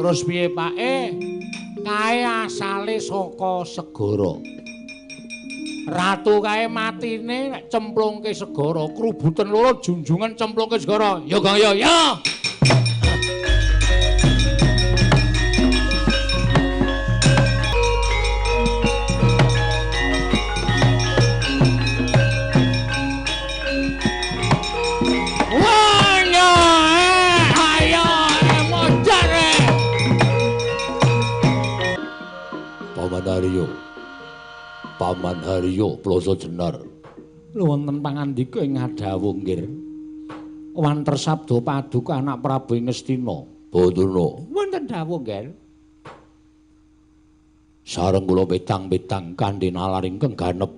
Terus piye Pake? Kae asale saka segara. Ratu kae matine nek cemplungke segara, krubuten loro junjungan cemplungke segara. Ya Kang ya. Paman Haryo Plasa Jenar. Wonten pangandika ing Ngadawa nggih. Wanter sabda paduka anak Prabu Ngastina. Bathuna. Wonten dawuh nggih. Sareng kula petang-petang kanthi nalar ingkang ganep.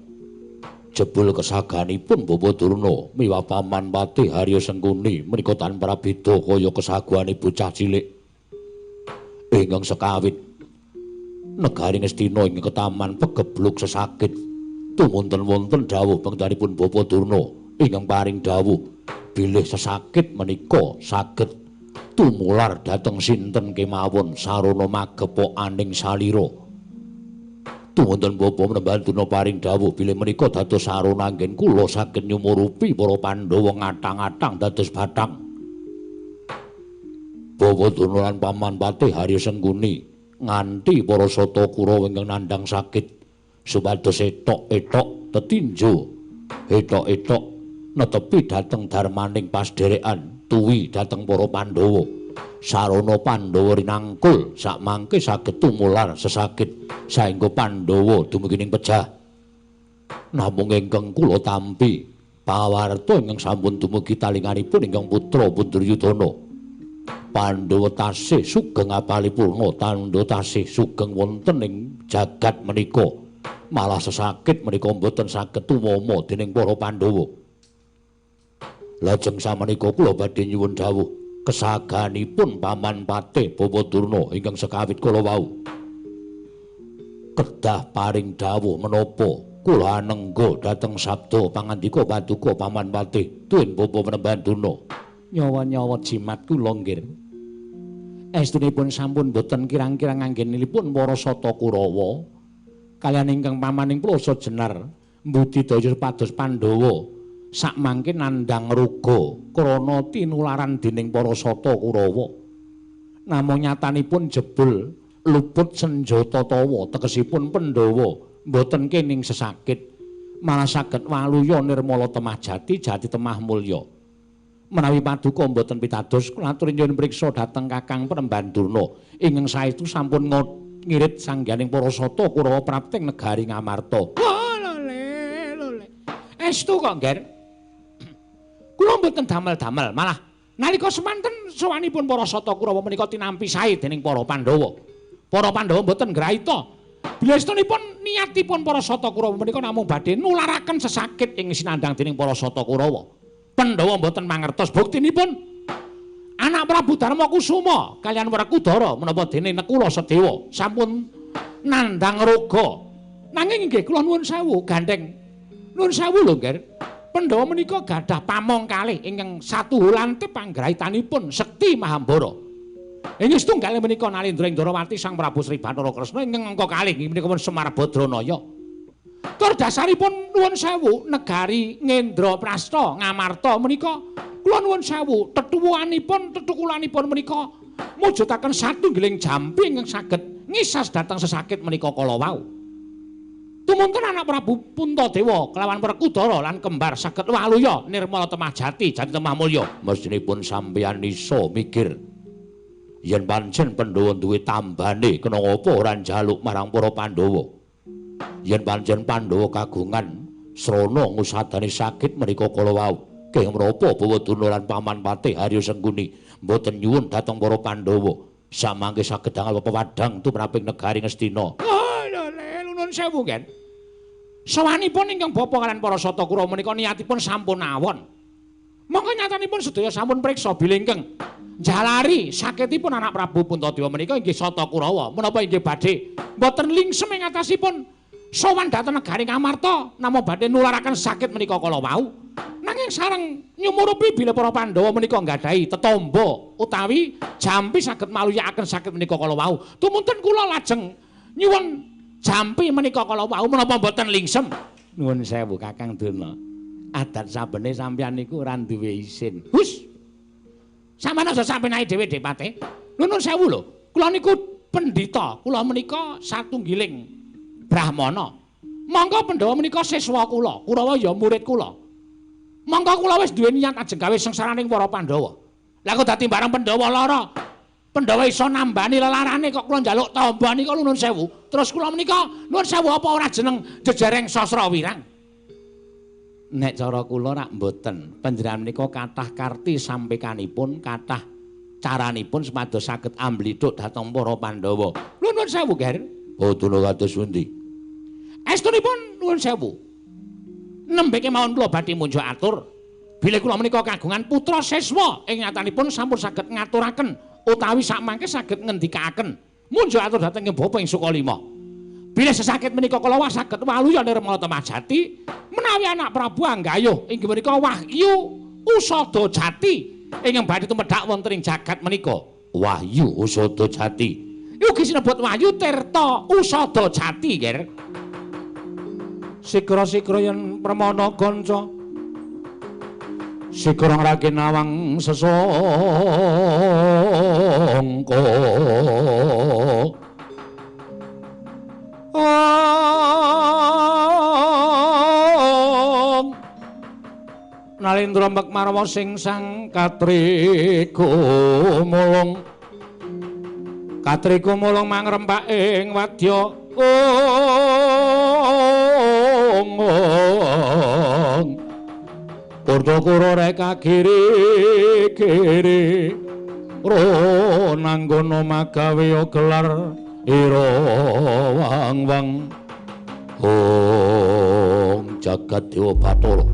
Jebul kesaganipun Bapa Durna miwah Paman Patih Haryo Sengkuni menika tanpa beda kaya kesaguhane bocah cilik. Ingkang sekawit negari Ngastina ing ketaman pegebluk sesakit tumunten-wonten dawuh pengdanipun Bapa Durna ingkang paring dawuh bilih sesakit menika saged tumular dhateng sinten kemawon sarana magepokaning salira. Tumunten Bapa Menembah Durna paring dawuh bilih menika dados sarana anggen kula saged nyumurupi para Pandhawa ngatang-atang dados bathang. Bapa Durna lan Paman Patih Haryo Sengkuni nganti para sata Kurawa ingkang nandhang sakit supados etok-etok tetinjo etok-etok netepi dhateng darmaning pasderekan tuwi dhateng para Pandhawa sarana Pandhawa rinangkul sakmangke saged tumular sesakit saengga Pandhawa dumugi ning pejah. Namung ingkang kula tampi pawarta ingkang sampun dumugi talinganipun ingkang putra Punduryudana Pandhawa tasih sugeng apalipurna, Pandhawa tasih sugeng wonten ing jagat menika. Malah sesakit menika mboten saged tumama dening para Pandhawa. Lajeng samenika kula badhe nyuwun dawuh kesaganipun Paman Patih Bapa Durna ingkang sekawit kala wau. Kedah paring dawuh menapa kula anengga dhateng sabda pangandika paduka Paman Patih tuwin Bapa Menembah Durna. Nyawa-nyawa jimat kula nggih. Estunipun sampun boten kirang-kirang anggenipun para sata Kurawa kaliyan ingkang pamaning Plasa Jenar mbudidaya supados Pandhawa sakmangke nandhang ruga krana tinularan dening para sata Kurawa. Namung nyatanipun jebul luput senjata tawa tegesipun Pandhawa boten kening sesakit malah saged waluya nirmala temah jati temah mulya. Menawi paduka mboten pitados kula aturi nyuwun priksa dhateng Kakang Penembah Durna ingkang saestu sampun ngirit sangganing para sata Kurawa prapting negari Ngamarta. Lole. Estu kok, Nger. Kula mboten damel-damel, malah nalika semanten sowanipun para sata Kurawa menika tinampi sae dening para Pandhawa. Para Pandhawa mboten ngraita. Bilestunipun niatipun para sata Kurawa menika namung badhe nularaken sesakit ing sinandhang dening para sata Kurawa. Pandhawa mboten mangertos buktinipun anak Prabu Darmakusuma kaliyan Werkudara menapa dene Nekula Sedewa sampun nandhang raga. Nanging nggih kula nuwun sewu gandeng. Nuwun sewu lho, Nger. Pandhawa menika gadah pamong kalih ingkang satuhulante panggrahitanipun Sekti Mahambara. Inggih setunggal menika Nalendra Indrawati Sang Prabu Sri Bathara Kresna ingkang angka kalih inggih menika Semar Badranaya. Tur dasaripun nuwun sewu negari Ngendraprasta Ngamarta menika kula nuwun sewu tetukulanipun menika mujudaken satunggiling jampi ingkang saged ngisas dhateng sesakit menika kala wau. Tumunten anak Prabu Puntadewa kelawan Werkudara lan kembar saged waluya nirmala temah jati temah mulya. Mestinipun sampeyan isa mikir yen pancen Pandhawa duwe tambane kena apa ora njaluk marang para Pandhawa. Yen pancen Pandhawa kagungan srana ngusadani sakit menika kala wau kenging menapa Bawa Durna lan Paman Patih Haryo Sengkuni mboten nyuwun dhateng para Pandhawa samangke saged dangal pepadhang tumraping negari Ngastina. Nuwun sewu, Ken. Sawanipun ingkang bapa kaliyan para sata Kurawa menika niatipun sampun awon. Monggo nyatanipun sedaya sampun priksa bilih ingkang jalari sakitipun anak Prabu Puntadewa menika inggih sata Kurawa menapa inggih badhe mboten lingsem ing atasipun sowan dhateng negari Ngamarta namung badhe nularaken sakit menika kala wau. Nanging sareng nyumurupi bilih para Pandhawa menika nggadahi tetamba utawi jampi saged maluyakaken saged menika kala wau. Tumunten kula lajeng nyuwun jampi menika kala wau menapa mboten lingsem. Nuwun sewu Kakang Durna. Adat sabene sampeyan niku ora duwe isin. Hus. Sampeyan aja sampe naik dhewe Depate. Nuwun sewu lho. Kula niku pendhita, kula menika satunggiling brahmana. Mangka Pandhawa menika siswa kula, Kurawa ya murid kula. Mangka kula wis duwe niat ajeng gawe sengsaraning para Pandhawa. Lah kok dadi bareng Pandhawa lara, Pandhawa iso nambani lelarane kok kula njaluk tamba nika nuwun sewu. Terus kula menika nuwun sewu apa ora jeneng jejereng sastra wirang. Nek cara kula rak mboten. Panjenengan menika kathah karti sampekanipun, kathah caranipun supados saged amblithuk dhateng para Pandhawa. Nuwun sewu, Ger. Boten kados pundi? Estunipun nuwun sewu. Nembe kemawon kula badhe munjuk atur. Bilih kula menika kagungan putra siswa ing nyatanipun sampun saged ngaturaken utawi sakmangke saged ngendikaken munjuk atur dhateng Bapa ing Sukalima. Bilih sesakit menika kala saged waluya nirmala Temajati menawi anak Prabu Anggayuh inggih menika Wahyu Usada Jati ingkang badhe tumedhak wonten ing jagat menika. Wahyu Usada Jati. Ugi sinebut Wahyu Tirta Usada Jati, Ger. Sikra-sikra yen pramana kanca sikra ngraken awang sesangka Nalendra mbek marwa sing sang katriku mulung mangrempak ing wadya Purtokura reka kiri-kiri ro nanggono magawe gelar ira wang-wang Om jagat dewa Bathara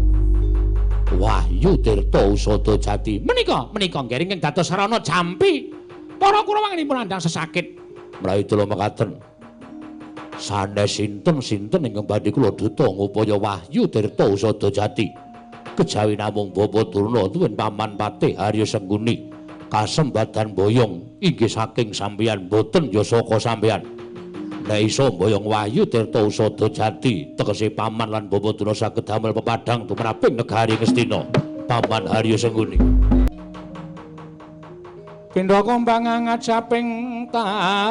Wahyu Tirta Usada Jati menika nggering ing dados sarana jampi para Kurawanginipun andang sesakit mlayu kula mekaten sanes sinten ingkang badhe kula duta ngupaya Wahyu Tirta Usada Jati kejawi namung Bapa Durna tuwin Paman Patih Harya Sengguni kasembadan boyong inggih saking sampeyan boten ya saka sampeyan nek iso boyong Wahyu Tirta Usada Jati tegese Paman lan Bapa Durna saged damel pepadhang tumraping negari Ngastina Paman Harya Sengguni Pindha kumbang ngajaping tawang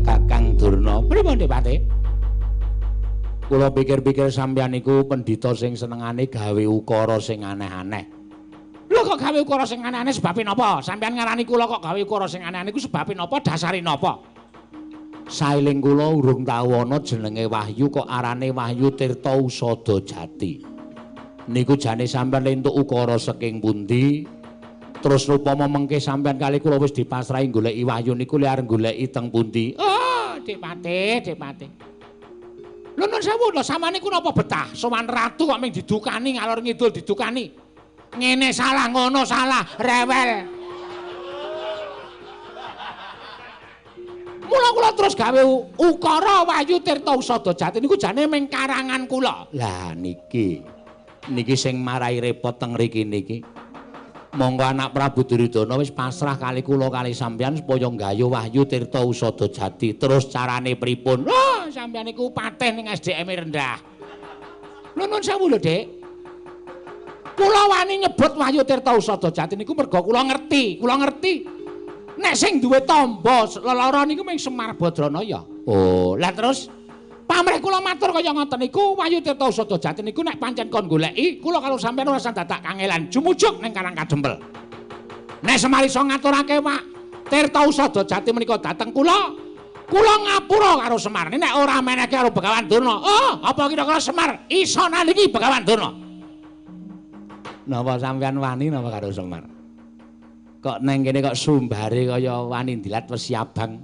Kakang Durna pripun Depate? Kula pikir-pikir sampeyan niku pendhita sing senengane gawe ukara sing aneh-aneh. Lho kok gawe ukara sing aneh-aneh sebabe napa? Sampeyan ngarani kula kok gawe ukara sing aneh-aneh iku sebabe napa? Dasare napa? Sailing kula urung tau ana jenenge Wahyu kok arane Wahyu Tirta Usada Jati. Niku jane sampeyan entuk ukara saking pundi? Terus rupama mengke sampeyan kali kula wis dipasrahi goleki Wahyu niku li arep goleki teng pundi? Oh, Depate. Lho nun sewu lho samane ku napa betah? Sowan ratu kok mung didukani ngalor ngidul didukani. Ngene salah ngono salah rewel. Mula kula terus gawe ukara Wahyu Tirta Usada Jati niku jane ming karangan kula. Lah niki sing marai repot teng mriki niki. Monggo anak Prabu Duryudana wis pasrah kali kula kali sampeyan supaya nggayuh Wahyu Tirta Usada Jati. Terus carane pripun? Wah, sampeyan niku patih ning SDM rendah. Lho nun sewu lho, Dik. Kula wani nyebut Wahyu Tirta Usada Jati niku merga kula ngerti. Nek sing duwe tamba lelara niku mung Semar Badranaya. Oh, lah terus pamrih kula matur kaya ngoten niku Wahyu Tirta Usada Jati niku nek pancen kon goleki, kula karo sampeyan ora dadak kangelan jumujuk ning Karang Kadempel. Nek Semar iso ngaturake Pak Tirta Usada Jati menika dateng kula ngapura karo Semar. Nek ora menehke karo Begawan Durna. Oh, apa kira-kira Semar iso naliki Begawan Durna? Napa sampeyan wani napa karo Semar? Kok neng kene kok sumbare kaya wani ndilat wesi abang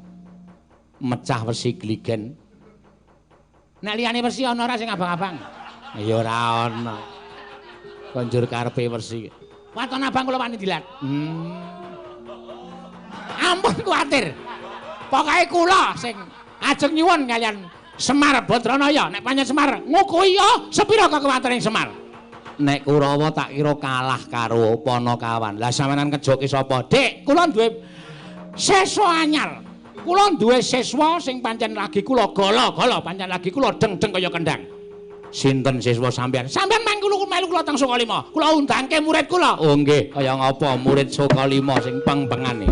mecah wesi gligen. Nek liyane wesi ana ora sing abang-abang? Ya ora ana. Konjur karepe wesi. Waton abang kula wani dilat. Ampun kuwatir. Pokoke kula sing ajeng nyuwun kalian Semar Badranaya nek panjenengan Semar ngukuhi ya sepira kekuwatane Semar. Nek Kurawa tak kira kalah karo Panakawan. Lah sampeyan kejoki sapa? Dik, kula duwe seswa anyar. Kula duwe siswa sing pancen lagi kula gala-gala, pancen lagi kula deng-deng kaya kendang. Sinten siswa sampeyan? Sampeyan mangkulu melu kula teng Sukalima. Kula undangke murid kula. Oh nggih, kaya ngapa murid Sukalima sing peng-pengane.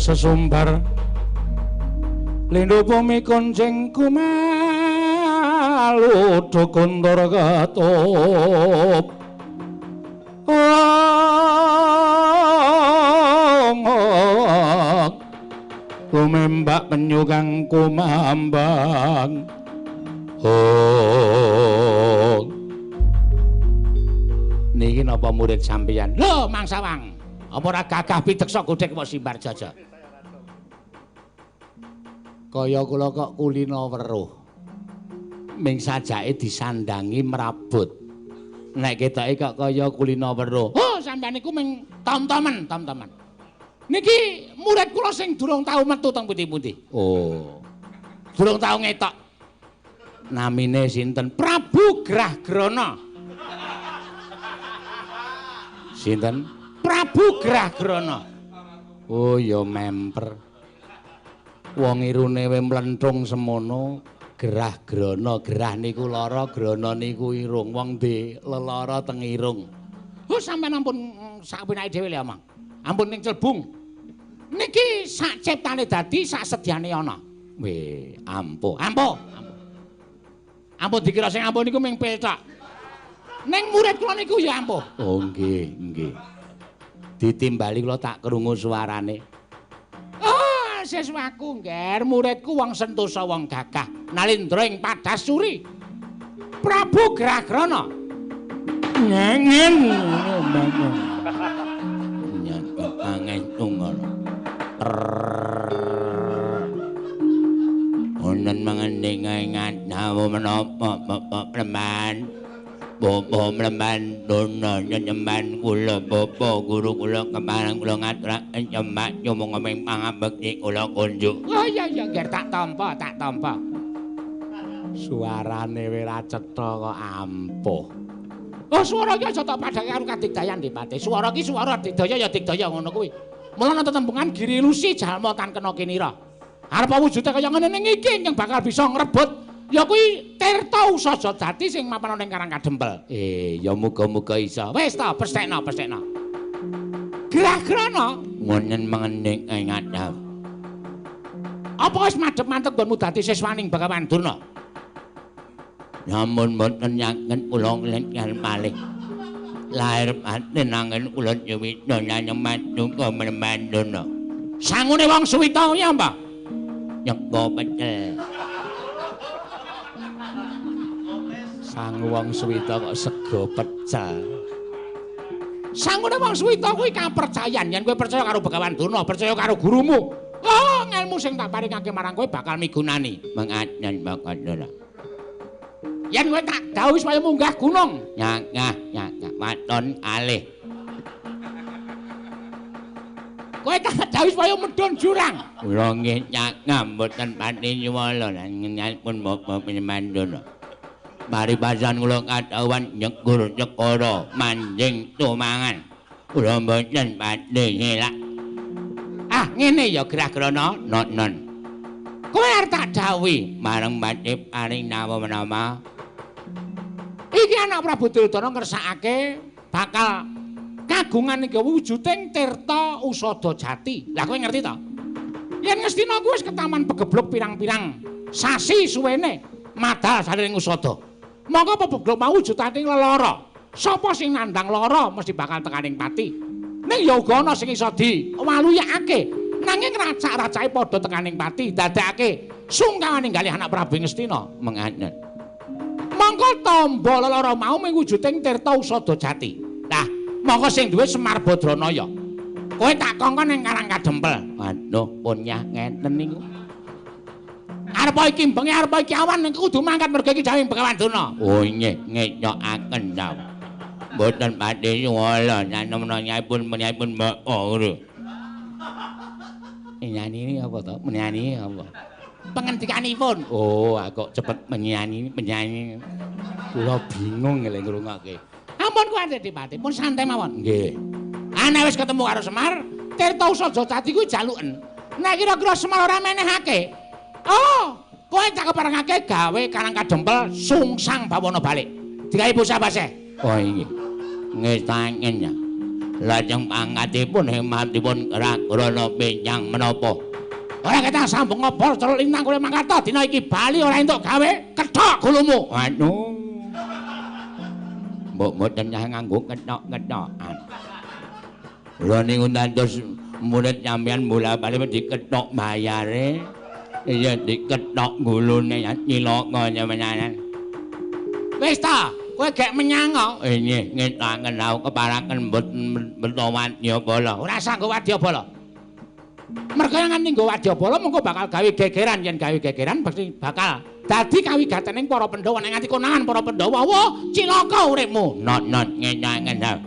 Sesumbar lindhu bumi konjeng kumalu dukundara katup kumembak penyu kang kumambang niki napa murid sampeyan lho Mang Sawang apa ora gagah pideksa godhek kok simbar jaja kaya kula kok kulina weruh ming sajake disandangi merabut nek ketoke kok kaya kulina weruh oh sampeyan niku ming tom-tomen niki murid kula sing durung tau metu teng pundi-pundi oh durung tau ngetok namine sinten Prabu Grahgrana sinten Prabu Grahgrana oh ya memper wong irune we mlenthung semono Grahgrana gerah niku lara grana niku irung wong di lelara teng irung oh sampeyan ampun sak penake dhewe le Amang ampun ning Celbung niki sak ciptane dadi sak sedyane ana weh ampun dikira sing ampun niku ming petak ning murid kula niku ya ampun oh nggih ditimbali kula tak krungu suarane siswaku ngger muridku wong sentosa wong gagah Nalindra ing Padasuri Prabu Grahgrana nyengen onen mangending ingat nawa menapa preman Bobo mleman dono nyeman kula bapa guru kula kemarang kula ngaturaken nyemak nyumung ngomeng pangabekti kula kunjuk. Oh iya nger tak tampa. Suarane ora cetha kok ampuh. Oh swara iki aja tak padhake karo kadigdayan Dipati. Swara iki swara digdaya ya digdaya ngono kuwi. Mula ana tetembungan Giri Lusi jalma tan kena kinira. Arep wujude kaya ngene ning iki yang bakal bisa ngrebut ya kuwi Tirta Usaja Jati sing mapan ning Karang Kadempel. Ya muga-muga iso. Wis ta, pestekno. Grahgrana ngonen mengening ingat. Apa wis madhep mantep nggonmu dadi siswaning Bagawan Durna? Namun mboten nyaken kula nglengker malih. Lair batin anggen kula nyuwita nyanyemat duka mleman Durna. Sangune wong suwita ya, Mbah? Nyeko pecel. Sang wong suwita kok sego pecel. Sangune wong suwita kuwi kapercayan yen kowe percaya karo Begawan Durna, percaya karo gurumu. Oh, ngelmu sing tak paringake marang kowe bakal migunani. Mengaten Bapak. Yen kowe tak dawuh supaya munggah gunung, nyangah waton alih. Kowe tak dawuh supaya medhun jurang. Kula nggih nyangah mboten pati nyuwala pun bapak penyemandana. Mari pasan kula kadhawan nyegur cekara manjing tumangan. Kula mboten pati nyelak. Ah, ngene ya Gragrana, non. Kowe arep tak dawuhi marang pati paring nama-nama. Iki anak Prabu Duryudana ngersakake bakal kagungan iki wujuding tirta usada jati. Lah kowe ngerti to? Yen Ngastina kuwi wis ketaman begebluk pirang-pirang sasi suwene madal saring usada. Monggo pebegluk mau wujudane lelara. Sapa sing nandhang lara mesti bakal tekaning pati. Ning ya uga ana sing iso diwaluyake. Nanging racak-racake padha tekaning pati dadekake sungkawane ninggalih anak Prabu Ngastina. Mengaten. Monggo tamba lelara mau ming wujuding tirta usada jati. Lah, monggo sing duwe Semar Badranaya. Kowe tak kongkon ning Karang Kadempel. Aduh, pun nyah ngeten niku. Arep iki bengi arep iki awan niku kudu mangkat mergo iki dawuh Begawan Durna. Oh nggih, ngecokaken ta. Mboten badhe nyuwala nyanemnipun menipun Mbak Ora. Nyanyi apa to? Menyanyi apa? Pengendikanipun. Oh, kok cepet menyanyi. Kula bingung lek ngrungokke. Ampun kuwi Adipati, pun santai mawon. Nggih. Ana wis ketemu karo Semar, tirta usada jati kuwi jaluken. Nek kira-kira Semar ora menehake, oh, kowe tak keparengake gawe Karang Kadempel sungsang bawana balik. Digawe basa-basa. Oh iya. Nggih tangen ya. Lajeng pangkatipun hematipun Gragrana pinyang menapa? Ora ketang sambung ngobor celuk lintang kowe mangkata dina iki bali ora entuk gawe kethok gulumu. Waduh. Mbok mboten nyah nganggo kethok-kethokan. Lha niku ngantos murid sampeyan bola-bali dikethok bayare. Iya dikethok gulune cilaka nyamanan. Wis ta, kowe gek menyang kok. Nggih, ngetaken aku keparaken mboten wadyabala. Ora sanggo wadyabala. Mergo yen nganti nggo wadyabala mengko bakal gawe gegeran, yen gawe gegeran mesti bakal dadi kawigatening para Pandhawa. Nek nganti konangan para Pandhawa, wah cilaka uripmu. Not ngetaken ta.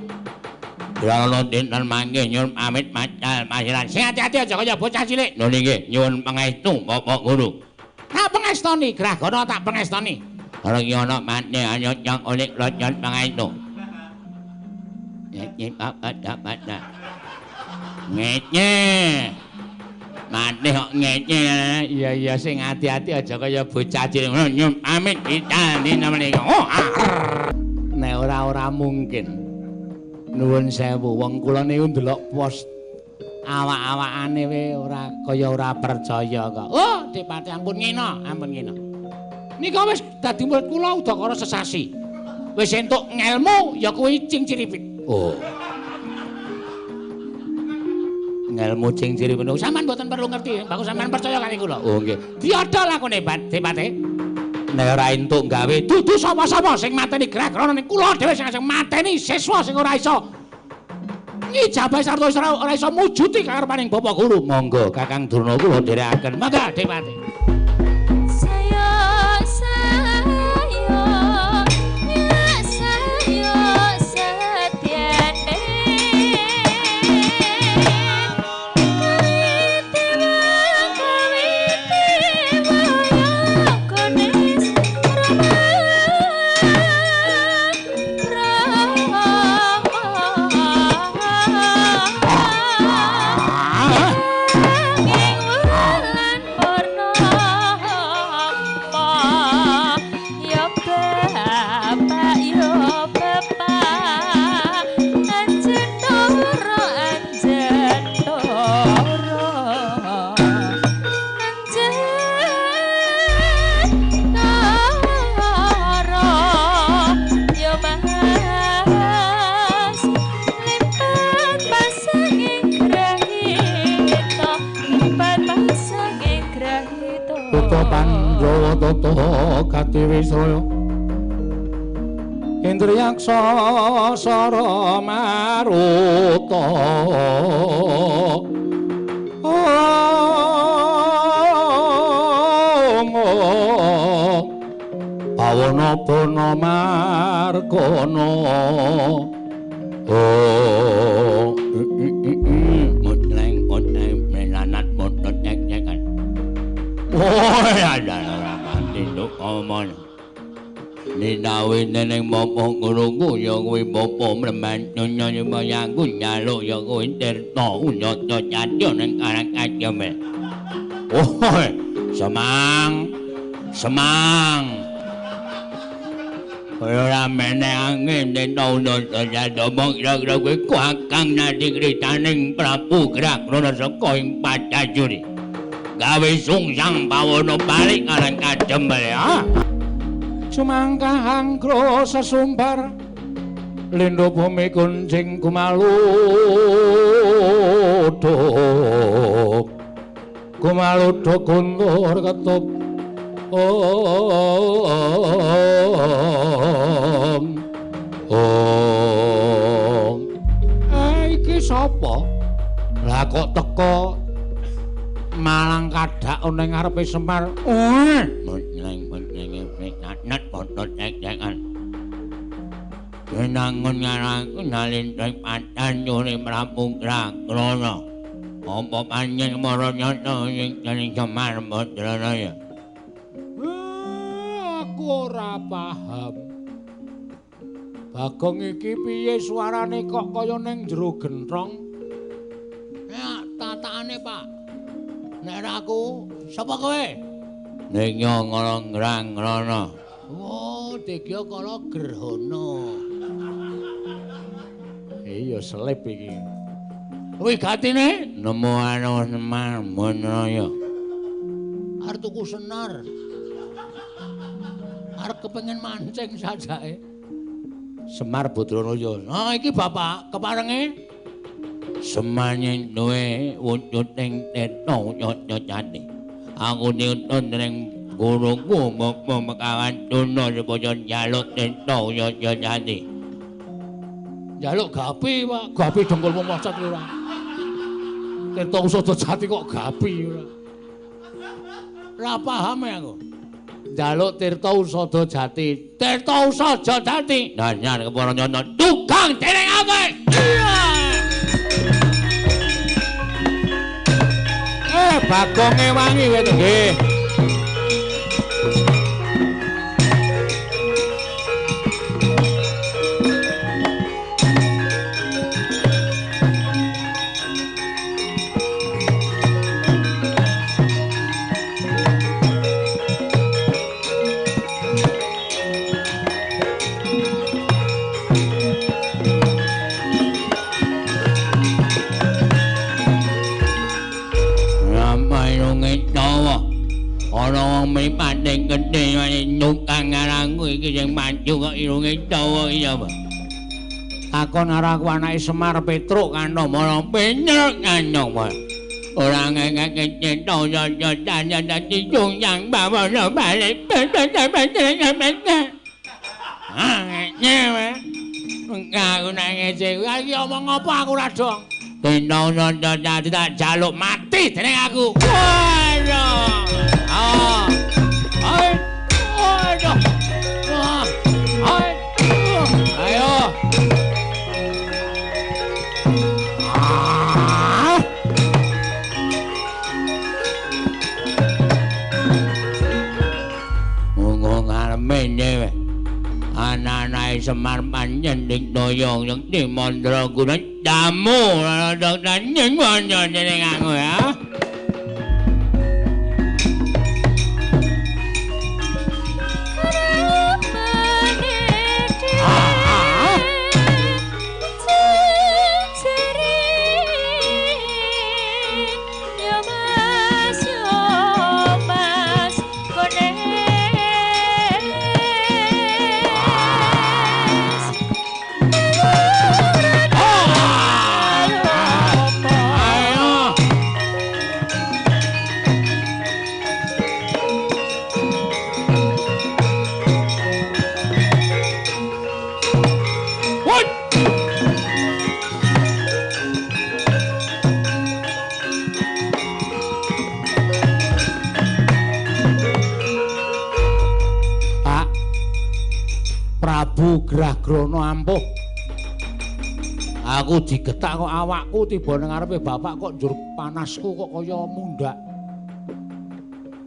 Drana dinten mangke nyuwun pamit macal panjenengan. Sing ati-ati aja kaya bocah cilik. Lho nggih, nyuwun pangestu Bapak Guru. Tak pangestoni, Gragrana tak pangestoni. Ora ki ana mate ayo nyang oleh rojon pangestu. Nyek Bapak dapat. Ngece. Mate kok ngece. Iya sing ati-ati aja kaya bocah cilik. Nyuwun pamit ditandhi menika. Oh. Nek ora mungkin. Nuwun sewu, wong kula niku ndelok pos awak-awakane ora kaya ora percaya kok. Oh, Dipati ampun ngena. Nika wis dadi murid kula udakara sesasi. Wis entuk ngelmu ya kuwi cing-ciripit. Oh. Ngelmu cing-ciripit. Sampeyan mboten perlu ngerti, bagus sampeyan percaya kali kula. Oh nggih. Diodol lakone Dipati. Nek ora entuk gawe dudu sapa-sapa sing mateni Gragrana ning kula dhewe sing mateni siswa sing ora iso ngijabah sarta ora iso mujuti karepaning Bapak Guru. Monggo Kakang Durna kula dherekaken. Monggo Dipati. Katiwisraya Indriyaksa sara maruta Pawana bana margana mutleng menanat mutut cek-cekan tinduk omon Ninawi neneng bapa guruku ya kuwi bapa mleman nyonya nyembayangku nyaluk ya kuwi tirta unyata cadya ning karang kajem. Semang. Ora meneh angin tirta unyata cadya mong ira-ira kuwi kakang nadigritaning Prabu Grakrana saka ing Padajuri. Gawe sungsang pawana balik karang kajem ya. Sumangka angkro sesumbar lindho bumi kuncing kumaludo kundur ketup iki sapa lah kok teko malang kadhak ning ngarepe Semar nat potot cek-cekan Wenangun ngarangku nalintrik patan nyuri Prabu Grakrana apa panjen maranyata sing dening Semar Badraraya aku ora paham Bagong iki piye suarane kok kaya ning jero genthong ya tatakane Pak nek aku sapa kowe ning Ngrang-Ngrana Oh, Degya Kala Grahana. Iya selip iki. Kuwi gatine nemu ana Semar Badraraya. Arep tuku senar. Arep kepengin mancing sajake. Semar Badraraya. Nah, iki Bapak keparenge Semar duwe wujuding teta nyot-nyotane. Aku diutus ning guruku Bapak Mekawan Tuna supaya njaluk teta nyot-nyotane. Njaluk gapi, Pak. Gapi dengkulmu mocot ora. Teta usada jati kok gapi ora. Ora paham aku. Njaluk tirta usada jati. Tirta usada jati. Danyar kepara nyono tukang dening aku. Bagonge wangi kowe to nggih. Ana wong mripate gedhe nyukang ngarangku iki sing maju kok irunge dawa iya apa. Takon arangku anake Semar Petruk kanthi mara penyek kanyong wae. Ora ngekek cetha yo dandan dadi sungsang bawana balik. Nyewe. Aku nang ngece iki omong apa aku ra dong. Tenda dadi tak jaluk mati dening aku. Waduh. Ayo. Monggo ngarepe dhewe. Anak-anak Semar panjen dikdaya sekti mandraguna tamu dan nyeng bonyo dening aku ya. Prabu Gragrana ampuh. Aku digetak kok awakku tiba ning ngarepe bapak kok njur panasku kok kaya mundhak.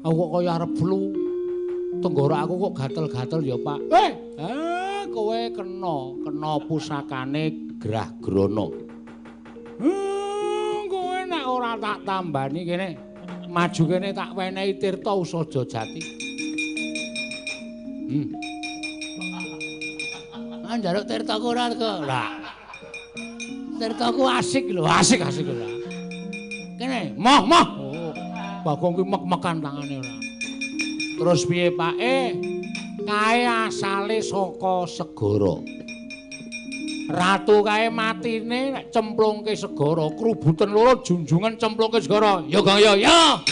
Aku kok kaya arep flu. Tenggorokanku kok gatel-gatel ya, Pak. Kowe kena pusakane Gragrana. Kowe nek ora tak tambani kene, maju kene tak wenehi Tirta Usaja Jati. Njaluk tirtaku ora kok. Lah. Tirtaku asik lho, asik lho. Kene, moh. Oh, Bagong ki mek-mekan tangane ora. Terus piye, Pak? Kae asale saka segara. Ratu kae matine nek cemplungke segara, krubuten loro junjungan cemplungke segara. Ya, Gang, ya.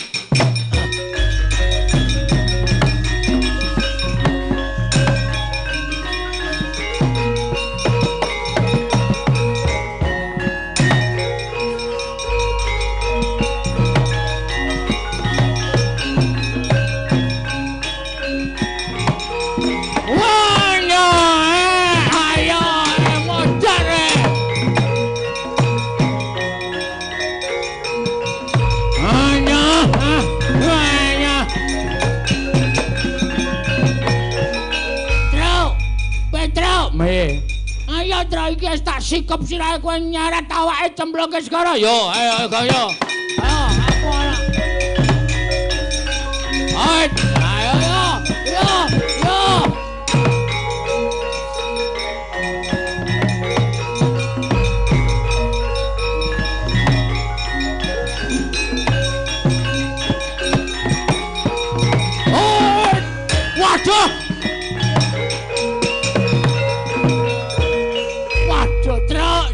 Ayo Tro iki wis tak sikep sirahe kowe nyeret awake cemplungke segara. Yo, ayo Gang yo. Ayo aku ora. Ayo yo. Waduh.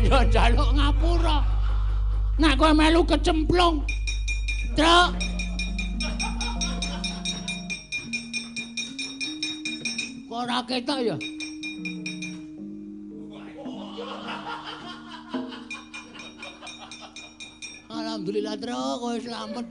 Ya njaluk ngapura. Nek kowe melu kecemplung. Truk. Kok ora ketok ya? Alhamdulillah, Truk, kowe slamet.